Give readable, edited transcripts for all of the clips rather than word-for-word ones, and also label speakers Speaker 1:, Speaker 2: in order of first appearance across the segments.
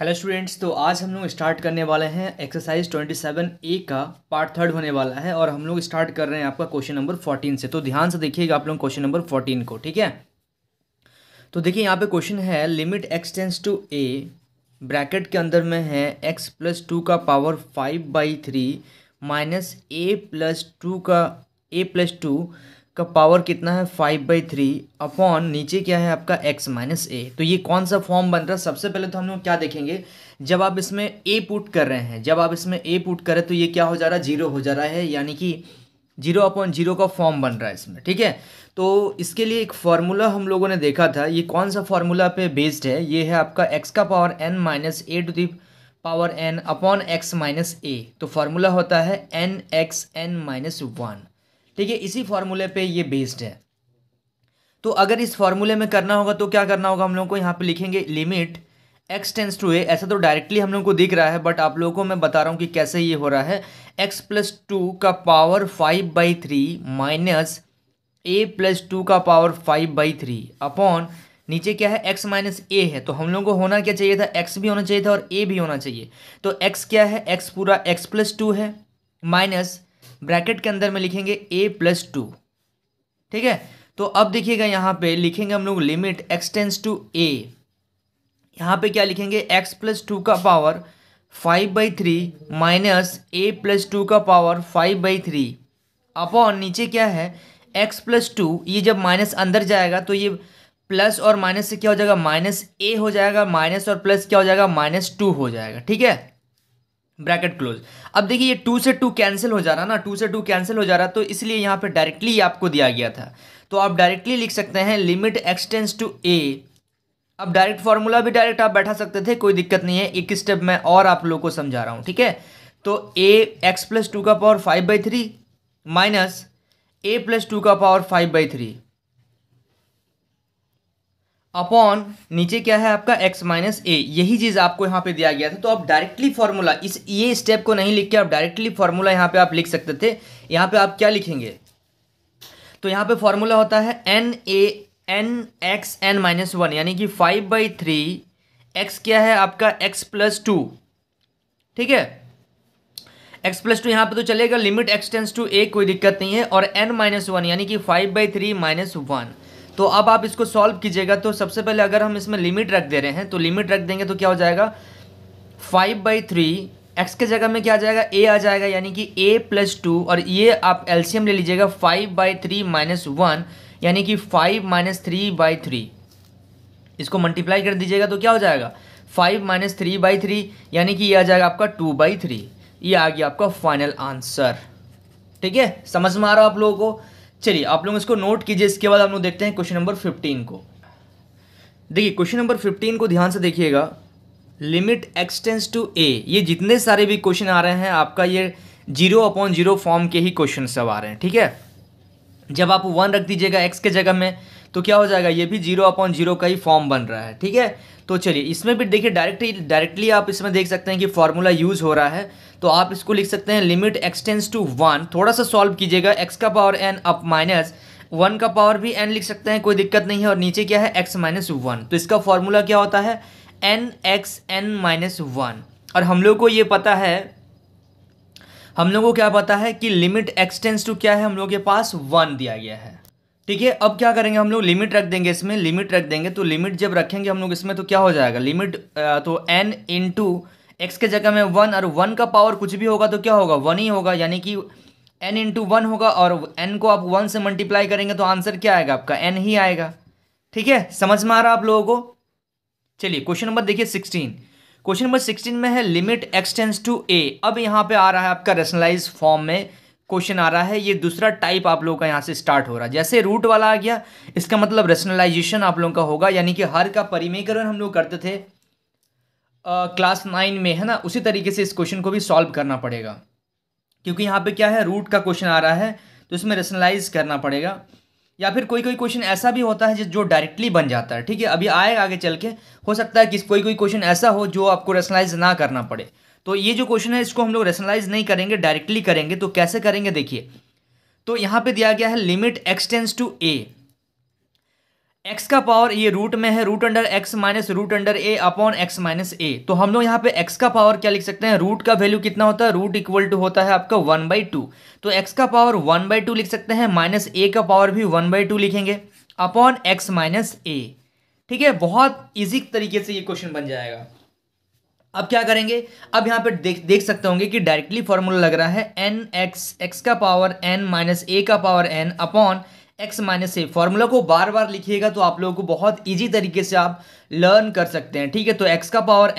Speaker 1: Hello students. तो आज हम लोग स्टार्ट करने वाले हैं एक्सरसाइज 27A का पार्ट थर्ड होने वाला है और हम लोग स्टार्ट कर रहे हैं आपका क्वेश्चन नंबर 14 से। तो ध्यान से देखिएगा आप लोग क्वेश्चन नंबर 14 को, ठीक है। तो देखिए यहाँ पे क्वेश्चन है limit x tends to a, bracket के अंदर में है x+2 का पावर 5/3 माइनस a+2 का पावर कितना है 5/3 अपॉन नीचे क्या है आपका x माइनस a। तो ये कौन सा फॉर्म बन रहा है? सबसे पहले तो हम लोग क्या देखेंगे, जब आप इसमें a पुट कर रहे हैं, जब आप इसमें a पुट करें तो ये क्या हो जा रहा है, जीरो हो जा रहा है, यानी कि 0/0 का फॉर्म बन रहा है इसमें, ठीक है। तो इसके लिए एक फार्मूला हम लोगों ने देखा था, ये कौन सा फार्मूला पे बेस्ड है, ये है आपका x का power n minus a to the power n upon x minus a। तो फार्मूला होता है nxn-1, ठीक है। इसी फार्मूले पे ये बेस्ड है। तो अगर इस फार्मूले में करना होगा तो क्या करना होगा, हम लोगों को यहाँ पे लिखेंगे limit x tends to a। ऐसा तो डायरेक्टली हम लोग को दिख रहा है, बट आप लोगों को मैं बता रहा हूँ कि कैसे ये हो रहा है। x+2 का पावर 5/3 माइनस a+2 का पावर 5/3 अपॉन नीचे क्या है x माइनस a है। तो हम लोग को होना क्या चाहिए था, x भी होना चाहिए था और a भी होना चाहिए। तो x क्या है, x पूरा x+2 है माइनस ब्रैकेट के अंदर में लिखेंगे a+2, ठीक है। तो अब देखिएगा यहाँ पे लिखेंगे हम लोग limit x tends to a, यहाँ पे क्या लिखेंगे x+2 का पावर 5/3 माइनस a+2 का पावर 5/3 अपॉन नीचे क्या है x+2। ये जब माइनस अंदर जाएगा तो ये प्लस और माइनस से क्या हो जाएगा, माइनस a हो जाएगा, माइनस और प्लस क्या हो जाएगा, -2 हो जाएगा, ठीक है। Bracket close. अब देखिए ये 2 से 2 कैंसिल हो जा रहा ना, 2 से 2 कैंसिल हो जा रहा, तो इसलिए यहाँ पे डायरेक्टली आपको दिया गया था। तो आप डायरेक्टली लिख सकते हैं limit x tends to a। अब डायरेक्ट फार्मूला भी डायरेक्ट आप बैठा सकते थे, कोई दिक्कत नहीं है, एक स्टेप में और आप लोगों को समझा रहा हूँ, ठीक है। तो x+2 का पावर 5/3 माइनस a+2 का पावर 5/3 अपॉन नीचे क्या है आपका x माइनस a। यही चीज आपको यहाँ पे दिया गया था। तो आप डायरेक्टली फॉर्मूला, इस ये स्टेप को नहीं लिख के आप डायरेक्टली फॉर्मूला यहाँ पे आप लिख सकते थे। यहाँ पे आप क्या लिखेंगे, तो यहाँ पे फॉर्मूला होता है nxn-1 यानी कि 5/3 x क्या है आपका x+2, ठीक है। x+2 यहाँ पे तो चलेगा, limit x tends to a, कोई दिक्कत नहीं है, और n-1 यानी कि 5/3 -1। तो अब आप इसको सॉल्व कीजिएगा। तो सबसे पहले अगर हम इसमें लिमिट रख दे रहे हैं तो लिमिट रख देंगे तो क्या हो जाएगा, 5/3 x के जगह में क्या आ जाएगा, a आ जाएगा, यानी कि a+2, और ये आप एलसीएम ले लीजिएगा 5/3 -1 यानी कि 5 - 3/3। इसको मल्टीप्लाई कर दीजिएगा तो क्या हो जाएगा, 5 - 3/3 यानी कि ये आ जाएगा आपका 2/3। ये आ गया आपका फाइनल आंसर, ठीक है। समझ में आ रहा है आप लोगों को? चलिए आप लोग इसको नोट कीजिए। इसके बाद हम लोग देखते हैं क्वेश्चन नंबर 15 को। देखिए क्वेश्चन नंबर 15 को ध्यान से देखिएगा, limit x tends to a। ये जितने सारे भी क्वेश्चन आ रहे हैं आपका ये 0/0 फॉर्म के ही क्वेश्चन सब आ रहे हैं, ठीक है। जब आप 1 रख दीजिएगा x के जगह में तो क्या हो जाएगा, ये भी 0/0 का ही फॉर्म बन रहा है, ठीक है। तो चलिए इसमें भी देखिए डायरेक्टली आप इसमें देख सकते हैं कि फॉर्मूला यूज हो रहा है। तो आप इसको लिख सकते हैं लिमिट x टेंस टू 1। थोड़ा सा सॉल्व कीजिएगा, x का पावर n अप माइनस 1 का पावर भी n लिख सकते हैं, कोई दिक्कत नहीं है, और नीचे क्या है x माइनस 1। तो इसका फॉर्मूला क्या होता है nxn-1। और हम लोग को ये पता है, हम लोग को क्या पता है कि लिमिट x टेंस टू क्या है, हम लोग के पास 1 दिया गया है, ठीक है। अब क्या करेंगे, हम लोग लिमिट रख देंगे, इसमें लिमिट रख देंगे। तो लिमिट जब रखेंगे हम लोग इसमें तो क्या हो जाएगा, लिमिट तो n इंटू x के जगह में 1, और 1 का पावर कुछ भी होगा तो क्या होगा, 1 ही होगा, यानी कि n इंटू 1 होगा, और n को आप 1 से मल्टीप्लाई करेंगे तो आंसर क्या आएगा आपका, n ही आएगा, ठीक है। समझ में आ रहा है आप लोगों को? चलिए क्वेश्चन नंबर देखिए 16। क्वेश्चन नंबर 16 में है limit x tends to a। अब यहाँ पे आ रहा है आपका रेशनलाइज फॉर्म में क्वेश्चन आ रहा है। ये दूसरा टाइप आप लोगों का यहाँ से स्टार्ट हो रहा है। जैसे रूट वाला आ गया, इसका मतलब रेशनलाइजेशन आप लोगों का होगा, यानी कि हर का परिमेयकरण हम लोग करते थे क्लास 9 में, है ना। उसी तरीके से इस क्वेश्चन को भी सॉल्व करना पड़ेगा, क्योंकि यहाँ पे क्या है, रूट का क्वेश्चन आ रहा है तो इसमें रेशनलाइज करना पड़ेगा। या फिर कोई कोई क्वेश्चन ऐसा भी होता है जो डायरेक्टली बन जाता है, ठीक है। अभी आएगा आगे चल के, हो सकता है कि कोई कोई क्वेश्चन ऐसा हो जो आपको रेशनलाइज ना करना पड़े। तो ये जो क्वेश्चन है इसको हम लोग रेशनलाइज नहीं करेंगे, डायरेक्टली करेंगे। तो कैसे करेंगे देखिए, तो यहाँ पे दिया गया है limit x tends to a। X का पावर ये रूट में है, root under x minus root under a upon x minus a. तो हम लोग यहाँ पे एक्स का पावर क्या लिख सकते हैं, रूट का वैल्यू कितना होता है, रूट इक्वल टू होता है आपका 1/2। तो एक्स का पावर 1/2 लिख सकते हैं, माइनस ए का पावर भी 1/2 लिखेंगे अपॉन एक्स माइनस ए। ठीक है, बहुत इजी तरीके से ये क्वेश्चन बन जाएगा। अब क्या करेंगे, अब यहाँ पे देख सकते होंगे कि डायरेक्टली फॉर्मूला लग रहा है एन एक्स का पावर एन माइनस ए का power N upon x minus a. Formula को बार बार लिखिएगा तो आप लोगों को बहुत इजी तरीके से आप लर्न कर सकते हैं। ठीक है, तो एक्स का पावर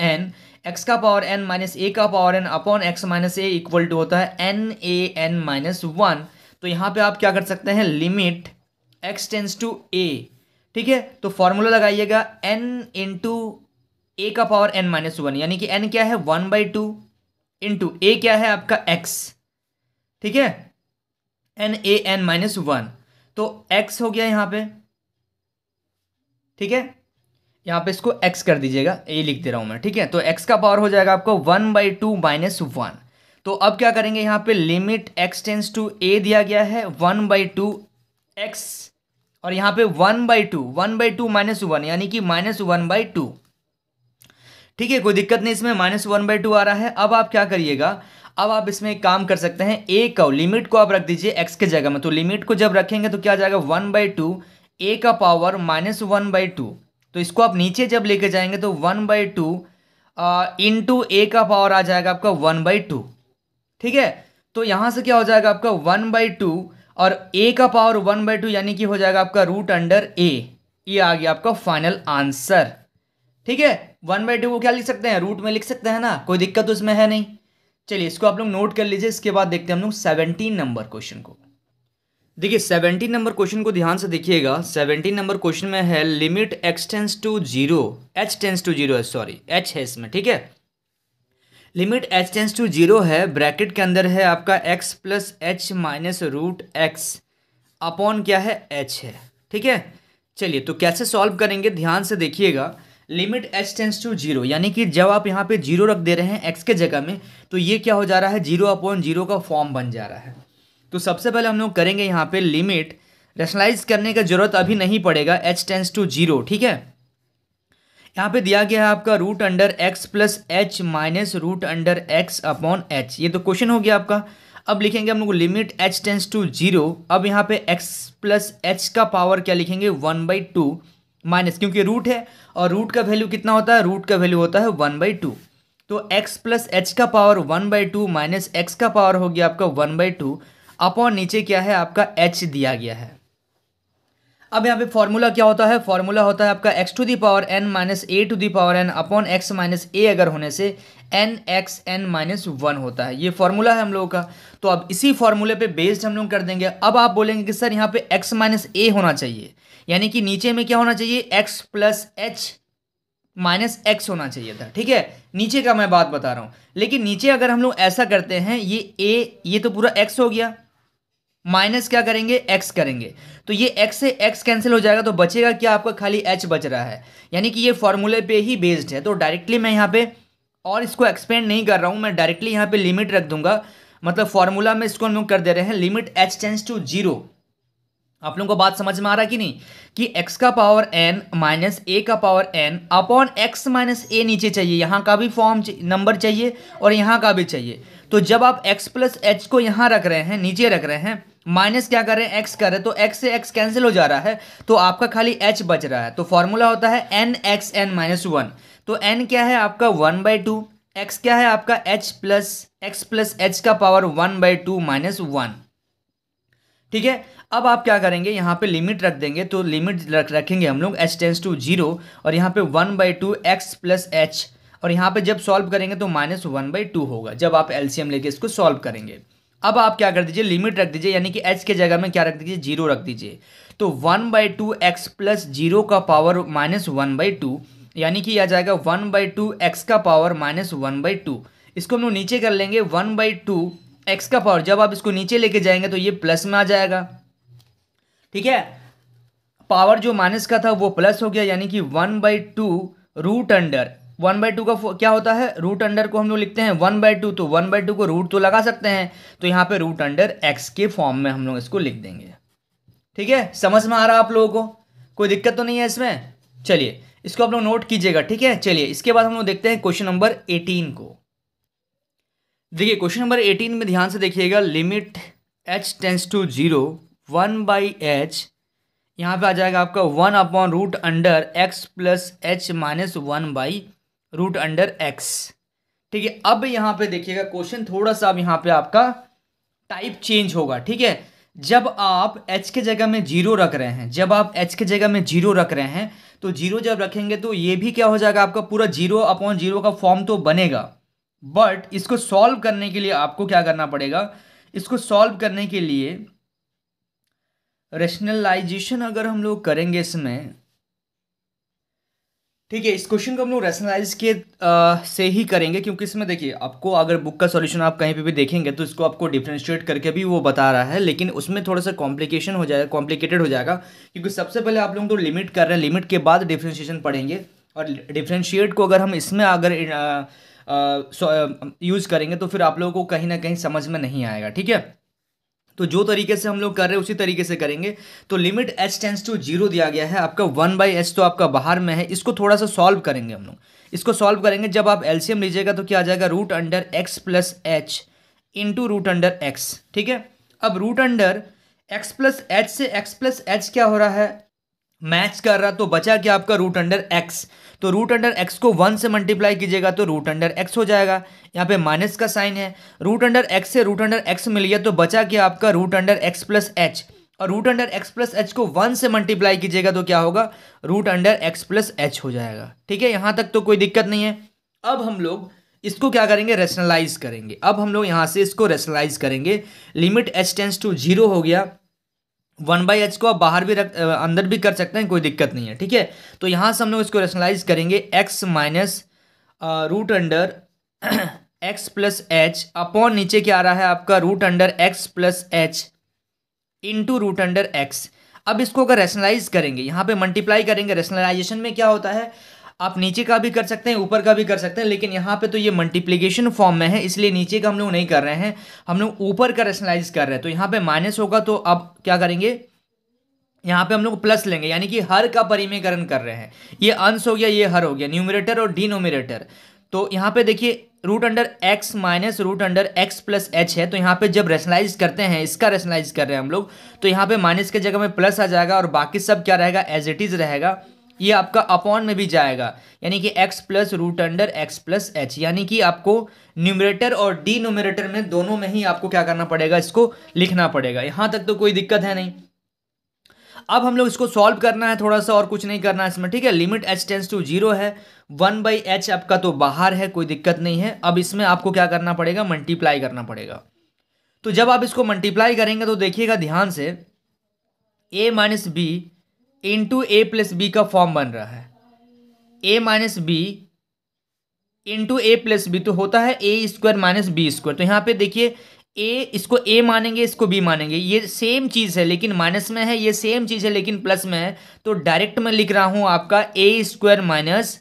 Speaker 1: एन माइनस ए का power N upon x minus A equal to होता है एन ए एन माइनस 1। तो यहाँ पे आप क्या कर सकते हैं, लिमिट एक्स टेंस टू ए। ठीक है, तो फॉर्मूला लगाइएगा एन इंटू ए का पावर एन माइनस 1, यानी कि एन क्या है 1/2 इंटू ए क्या है आपका एक्स। ठीक है, एन ए एन माइनस 1, तो x हो गया यहाँ पे। ठीक है, यहाँ पे इसको x कर दीजिएगा, ए लिख दे रहा हूं मैं। ठीक है, तो x का पावर हो जाएगा आपको 1/2 माइनस 1। तो अब क्या करेंगे, यहाँ पे limit x tends to a दिया गया है 1/2 x, और यहाँ पे 1/2 माइनस 1 यानी कि माइनस 1/2। ठीक है, कोई दिक्कत नहीं, इसमें माइनस 1/2 आ रहा है। अब आप क्या करिएगा, अब आप इसमें एक काम कर सकते हैं, ए का लिमिट को आप रख दीजिए x के जगह में। तो लिमिट को जब रखेंगे तो क्या आ जाएगा 1/2 ए का पावर माइनस 1/2। तो इसको आप नीचे जब लेके जाएंगे तो 1/2 इंटू ए का पावर आ जाएगा आपका 1/2। ठीक है, तो यहाँ से क्या हो जाएगा आपका 1/2 और ए का पावर 1/2 यानी कि हो जाएगा आपका रूट अंडर ए। ये आ गया आपका फाइनल आंसर। ठीक है, 1/2 को क्या लिख सकते हैं, रूट में लिख सकते हैं ना, कोई दिक्कत तो इसमें है नहीं। चलिए इसको आप लोग नोट कर लीजिए। इसके बाद देखते हैं हम लोग 17 नंबर क्वेश्चन को। देखिए 17 नंबर क्वेश्चन को ध्यान से देखिएगा। 17 नंबर क्वेश्चन में है limit X tends to zero, H tends to zero है, सॉरी एच है इसमें। ठीक है, limit H tends to zero है, ब्रैकेट के अंदर है आपका X plus H minus root X upon क्या है एच है। ठीक है, चलिए तो कैसे सॉल्व करेंगे ध्यान से देखिएगा। Limit H tends to zero, यानी कि जब आप यहाँ पे जीरो रख दे रहे हैं एक्स के जगह में, तो ये क्या हो जा रहा है, 0/0 का फॉर्म बन जा रहा है। तो सबसे पहले हम लोग करेंगे यहाँ पे लिमिट, रैशनलाइज करने का जरूरत अभी नहीं पड़ेगा, एच टेंस टू जीरो। ठीक है, यहाँ पे दिया गया है आपका root under X plus H minus root under X upon H. ये तो क्वेश्चन हो गया आपका। अब लिखेंगे हम लोग limit H tends to zero. अब यहाँ पे एक्स प्लस एच का पावर क्या लिखेंगे 1/2 माइनस, क्योंकि रूट है और रूट का वैल्यू कितना होता है, रूट का वैल्यू होता है 1/2। तो x प्लस एच का पावर 1/2 माइनस एक्स का पावर हो गया आपका 1/2 अपॉन नीचे क्या है आपका h दिया गया है। अब यहाँ पे फॉर्मूला क्या होता है, फॉर्मूला होता है आपका x to the power n minus a to the power n upon x minus a, अगर होने से nxn माइनस 1 होता है। ये फॉर्मूला है हम लोगों का। तो अब इसी फॉर्मूले पे बेस्ड हम लोग कर देंगे। अब आप बोलेंगे कि सर यहाँ पे x माइनस ए होना चाहिए, यानी कि नीचे में क्या होना चाहिए, x plus H minus x होना चाहिए था। ठीक है, नीचे का मैं बात बता रहा हूँ। लेकिन नीचे अगर हम लोग ऐसा करते हैं, ये तो पूरा x हो गया, माइनस क्या करेंगे x करेंगे, तो ये x से x कैंसिल हो जाएगा, तो बचेगा क्या आपका, खाली h बच रहा है। यानी कि ये फॉर्मूले पे ही बेस्ड है। तो डायरेक्टली मैं यहाँ पे और इसको एक्सपेंड नहीं कर रहा हूँ, मैं डायरेक्टली यहाँ पे लिमिट रख दूंगा। मतलब फॉर्मूला में इसको हम लोग कर दे रहे हैं limit h tends to zero. आप लोगों को बात समझ में आ रहा है कि नहीं, कि x का पावर n माइनस ए का power n upon x minus a नीचे चाहिए, यहाँ का भी फॉर्म नंबर चाहिए और यहाँ का भी चाहिए। तो जब आप x प्लस एच को यहाँ रख रहे हैं, नीचे रख रहे हैं, माइनस क्या कर रहे हैं x कर रहे हैं, तो x से x कैंसिल हो जा रहा है, तो आपका खाली h बच रहा है। तो फॉर्मूला होता है nxn माइनस 1। तो n क्या है आपका 1/2, x क्या है आपका h plus x plus H का पावर 1/2 माइनस 1। ठीक है, अब आप क्या करेंगे, यहाँ पे लिमिट रख देंगे। तो लिमिट रखेंगे हम लोग h टेंस टू जीरो, और यहाँ पे 1/2 x प्लस एच, और यहाँ पे जब सॉल्व करेंगे तो माइनस 1/2 होगा, जब आप एलसीएम लेके इसको सॉल्व करेंगे। अब आप क्या कर दीजिए, लिमिट रख दीजिए, यानी कि h के जगह में क्या रख दीजिए, जीरो रख दीजिए। तो 1/2 x प्लस जीरो का पावर माइनस 1/2, यानी कि आ जाएगा 1/2 x का पावर माइनस 1/2। इसको हम लोग नीचे कर लेंगे, 1/2 x का पावर, जब आप इसको नीचे लेके जाएंगे तो ये प्लस में आ जाएगा। ठीक है, पावर जो माइनस का था वो प्लस हो गया, यानी कि 1/2 रूट अंडर, 1/2 का क्या होता है, रूट अंडर को हम लोग लिखते हैं 1/2, तो 1/2 को रूट तो लगा सकते हैं, तो यहाँ पे रूट अंडर x के फॉर्म में हम लोग इसको लिख देंगे। ठीक है, समझ में आ रहा है आप लोगों को। कोई दिक्कत तो नहीं है इसमें। चलिए इसको आप लोग नोट कीजिएगा, ठीक है। चलिए इसके बाद हम लोग देखते हैं क्वेश्चन नंबर 18 को। देखिए क्वेश्चन नंबर 18 में ध्यान से देखिएगा, limit h tends to 0 1/h, यहाँ पे आ जाएगा आपका 1/√x plus h minus 1/√x। ठीक है, अब यहाँ पे देखिएगा क्वेश्चन थोड़ा सा अब यहाँ पे आपका टाइप चेंज होगा, ठीक है। जब आप h के जगह में 0 रख रहे हैं, जब आप h के जगह में 0 रख रहे हैं, तो 0 जब रखेंगे तो ये भी क्या हो जाएगा, आपका पूरा 0/0 का फॉर्म तो बनेगा। बट इसको सॉल्व करने के लिए आपको क्या करना पड़ेगा, इसको सॉल्व करने के लिए रैशनलाइजेशन अगर हम लोग करेंगे इसमें, ठीक है, इस क्वेश्चन को हम लोग रैशनलाइज के से ही करेंगे, क्योंकि इसमें देखिए आपको अगर बुक का सॉल्यूशन आप कहीं पे भी देखेंगे तो इसको आपको डिफरेंशिएट करके भी वो बता रहा है, लेकिन उसमें थोड़ा सा कॉम्प्लिकेशन हो जाएगा, कॉम्प्लिकेटेड हो जाएगा, क्योंकि सबसे पहले आप लोग तो लिमिट कर रहे हैं, लिमिट के बाद डिफरेंशिएशन पढ़ेंगे, और डिफरेंशिएट को अगर हम इसमें अगर यूज़ करेंगे तो फिर आप लोगों को कहीं ना कहीं समझ में नहीं आएगा, ठीक है। तो जो तरीके से हम लोग कर रहे हैं उसी तरीके से करेंगे। तो लिमिट h टेंस टू 0 दिया गया है, आपका 1/h तो आपका बाहर में है, इसको थोड़ा सा सॉल्व करेंगे हम लोग। इसको सॉल्व करेंगे, जब आप एलसीएम लीजिएगा तो क्या आ जाएगा, √x plus h into √x, ठीक है। अब √x प्लस h से x प्लस h क्या हो रहा है, मैच कर रहा, तो बचा क्या आपका √x। तो √x को 1 से मल्टीप्लाई कीजिएगा तो √x हो जाएगा, यहाँ पे माइनस का साइन है, √x से √x मिल गया तो बचा क्या आपका √x प्लस h, और √x प्लस h को 1 से मल्टीप्लाई कीजिएगा तो क्या होगा, √x प्लस h हो जाएगा, ठीक है। यहाँ तक तो कोई दिक्कत नहीं है। अब हम लोग इसको क्या करेंगे, रैशनलाइज करेंगे। अब हम लोग यहाँ से इसको रैशनलाइज करेंगे, लिमिट h टेंस टू 0 हो गया, 1/h को आप बाहर भी अंदर भी कर सकते हैं, कोई दिक्कत नहीं है, ठीक है। तो यहाँ से हम लोग इसको रैशनलाइज करेंगे, x minus √x plus h upon नीचे क्या आ रहा है आपका √x plus h into √x। अब इसको अगर रैशनलाइज करेंगे, यहाँ पे मल्टीप्लाई करेंगे, रैशनलाइजेशन में क्या होता है, आप नीचे का भी कर सकते हैं ऊपर का भी कर सकते हैं, लेकिन यहाँ पे तो ये मल्टीप्लिकेशन फॉर्म में है, इसलिए नीचे का हम लोग नहीं कर रहे हैं, हम लोग ऊपर का रैशनलाइज कर रहे हैं। तो यहाँ पे माइनस होगा, तो अब क्या करेंगे, यहाँ पे हम लोग प्लस लेंगे, यानी कि हर का परिमेयकरण कर रहे हैं, ये अंश हो गया, ये हर हो गया, न्यूमरेटर और डिनोमिनेटर। तो यहाँ पे देखिए √x minus √x plus h है, तो यहाँ पे जब रैशनलाइज करते हैं, इसका रैशनलाइज कर रहे हैं हम लोग, तो यहाँ पे माइनस के जगह में प्लस आ जाएगा, और बाकी सब क्या रहेगा, एज इट इज रहेगा। ये आपका अपॉन में भी जाएगा, यानी कि x plus √x plus h, यानी कि आपको न्यूमरेटर और डिनोमिनेटर में दोनों में ही आपको क्या करना पड़ेगा, इसको लिखना पड़ेगा। यहाँ तक तो कोई दिक्कत है नहीं। अब हम लोग इसको सॉल्व करना है थोड़ा सा, और कुछ नहीं करना है इसमें, ठीक है। लिमिट h टेंस टू 0 है, 1/h आपका तो बाहर है, कोई दिक्कत नहीं है। अब इसमें आपको क्या करना पड़ेगा, मल्टीप्लाई करना पड़ेगा। तो जब आप इसको मल्टीप्लाई करेंगे तो देखिएगा ध्यान से, a minus B into A plus B का फॉर्म बन रहा है, a minus B into A plus B, तो होता है a square minus B square. तो यहाँ पे देखिए इसको a मानेंगे, इसको b मानेंगे, ये सेम चीज़ है लेकिन माइनस में है, ये सेम चीज़ है लेकिन प्लस में है, तो डायरेक्ट मैं लिख रहा हूँ आपका a square minus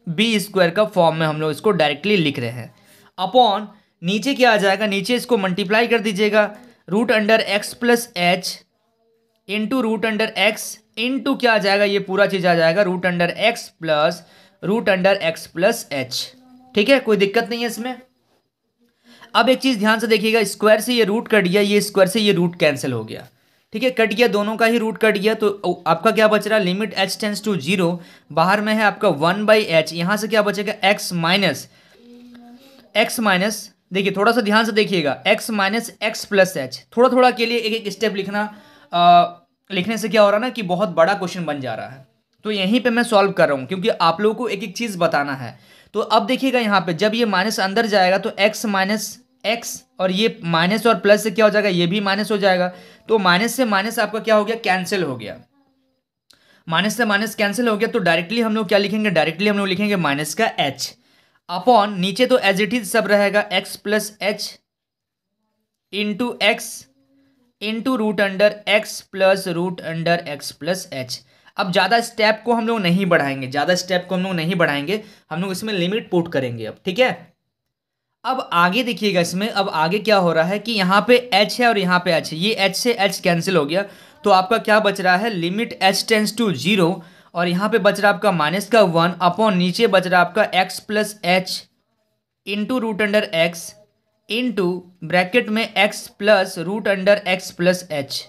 Speaker 1: B square का फॉर्म में हम लोग इसको डायरेक्टली लिख रहे हैं। अपॉन नीचे क्या आ जाएगा, नीचे इसको मल्टीप्लाई कर दीजिएगा, √x plus h into √x into क्या आ जाएगा, ये पूरा चीज़ आ जाएगा √x plus √x plus h, ठीक है, कोई दिक्कत नहीं है इसमें। अब एक चीज़ ध्यान से देखिएगा, स्क्वायर से ये रूट कट गया, ये स्क्वायर से ये रूट कैंसिल हो गया, ठीक है, कट गया, दोनों का ही रूट कट गया, तो आपका क्या बच रहा है, लिमिट h टेंस टू 0, बाहर में है आपका 1/h, यहाँ से क्या बचेगा, x माइनस, देखिए थोड़ा सा ध्यान से देखिएगा, x minus x plus h, थोड़ा थोड़ा के लिए एक एक स्टेप लिखना, लिखने से क्या हो रहा है ना कि बहुत बड़ा क्वेश्चन बन जा रहा है। तो यहीं पे मैं सॉल्व कर रहा हूँ, क्योंकि आप लोगों को एक एक चीज़ बताना है। तो अब देखिएगा यहाँ पे जब ये माइनस अंदर जाएगा तो x माइनस x, और ये माइनस और प्लस से क्या हो जाएगा, ये भी माइनस हो जाएगा, तो माइनस से माइनस आपका क्या हो गया, कैंसिल हो गया, माइनस से माइनस कैंसिल हो गया। तो डायरेक्टली हम लोग क्या लिखेंगे, डायरेक्टली हम लोग लिखेंगे माइनस का h, अपॉन नीचे तो एज इट इज सब रहेगा, x plus h into x into √x plus √x plus h। अब ज़्यादा स्टेप को हम लोग नहीं बढ़ाएंगे, हम लोग इसमें लिमिट पुट करेंगे अब, ठीक है। अब आगे देखिएगा इसमें, अब आगे क्या हो रहा है कि यहाँ पे h है और यहाँ पे h है, ये h से h कैंसिल हो गया, तो आपका क्या बच रहा है, लिमिट h टेंस टू 0, और यहाँ पे बच रहा है आपका माइनस का 1 अपॉन नीचे बच रहा है आपका x plus H into root under X into bracket में x plus root under X plus H.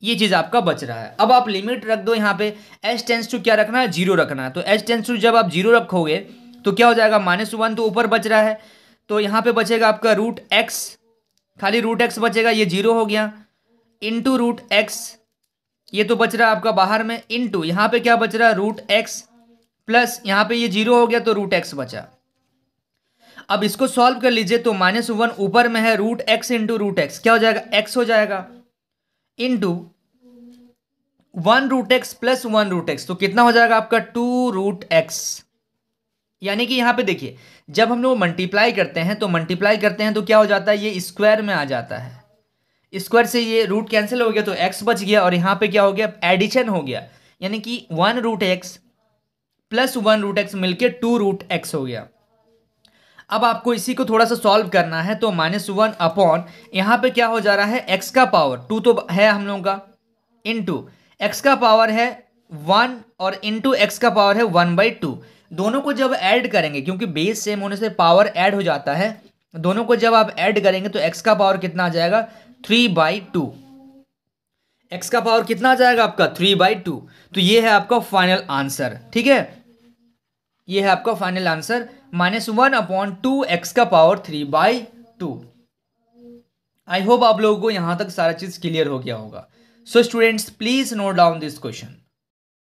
Speaker 1: ये चीज आपका बच रहा है। अब आप लिमिट रख दो यहाँ पे, h टेंस टू क्या रखना है, 0 रखना है। तो h टेंस टू जब आप 0 रखोगे तो क्या हो जाएगा, -1 तो ऊपर बच रहा है, तो यहाँ पे बचेगा आपका रूट x, खाली रूट x बचेगा, ये 0 हो गया, इंटू रूट x, ये तो बच रहा है आपका बाहर में, इंटू यहाँ पे क्या बच रहा है, रूट x प्लस यहाँ पे ये 0 हो गया तो रूट x बचा। अब इसको सॉल्व कर लीजिए तो -1 ऊपर में है, root x into root x क्या हो जाएगा, x हो जाएगा, into 1 root X plus 1 root X, तो कितना हो जाएगा आपका 2 रूट एक्स। यानी कि यहां पे देखिए जब हम लोग मल्टीप्लाई करते हैं तो क्या हो जाता है, ये स्क्वायर में आ जाता है, स्क्वायर से ये रूट कैंसिल हो गया तो एक्स बच गया, और यहां पे क्या हो गया, एडिशन हो गया, यानी कि 1 root X plus 1 root X मिलके 2 रूट एक्स हो गया। अब आपको इसी को थोड़ा सा सॉल्व करना है, तो -1 अपॉन यहाँ पे क्या हो जा रहा है, x का पावर 2 तो है हम लोगों का, इंटू x का पावर है 1 और इंटू x का पावर है 1/2। दोनों को जब ऐड करेंगे, क्योंकि बेस सेम होने से पावर ऐड हो जाता है, दोनों को जब आप ऐड करेंगे तो x का पावर कितना आ जाएगा, 3/2। x का पावर कितना आ जाएगा आपका, 3/2। तो ये है आपका फाइनल आंसर, ठीक है, ये है आपका फाइनल आंसर, -1 अपॉन 2x का पावर 3/2। आई होप आप लोगों को यहां तक सारा चीज क्लियर हो गया होगा। So students please note down this question.